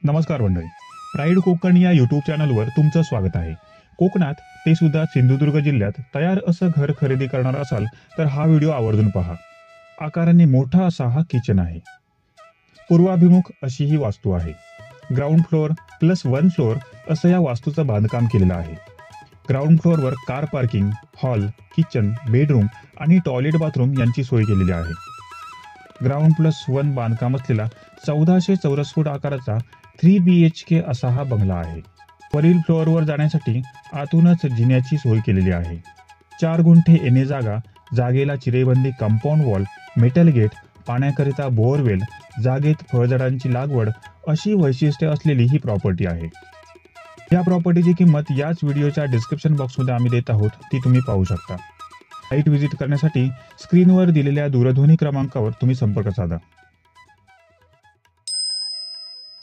नमस्कार मंडळी, प्राईड कोकण या यूट्यूब चॅनलवर तुमचं स्वागत आहे. कोकणात ते सुद्धा सिंधुदुर्ग जिल्ह्यात तयार असं घर खरेदी करणार असाल तर हा व्हिडिओ आवर्जून पहा. आकाराने मोठा असा हा किचन आहे. पूर्वाभिमुख अशी ही वास्तू आहे. ग्राउंड फ्लोअर प्लस 1 फ्लोअर असं या वास्तूचं बांधकाम केलेलं आहे. ग्राउंड फ्लोअरवर car parking, hall, kitchen, bedroom आणि टॉयलेट बाथरूम यांची सोय केलेली आहे. ग्राउंड प्लस 1 बांधकाम असलेला 1400 चौरस फूट आकाराचा 3 BHK असा हा बंगला आहे. वरील फ्लोअरवर जाण्यासाठी आतूनच जिन्याची सोय केलेली आहे. 4 गुंठे येणे जागा, जागेला चिरेबंदी कंपाऊंड वॉल, मेटल गेट, पाण्याकरिता बोअरवेल, जागेत फळझाडांची लागवड अशी वैशिष्ट्ये असलेली ही प्रॉपर्टी आहे. या प्रॉपर्टीची किंमत याच व्हिडिओच्या डिस्क्रिप्शन बॉक्समध्ये आम्ही देत आहोत, ती तुम्ही पाहू शकता. साईट व्हिजिट करण्यासाठी स्क्रीनवर दिलेल्या दूरध्वनी क्रमांकावर तुम्ही संपर्क साधा.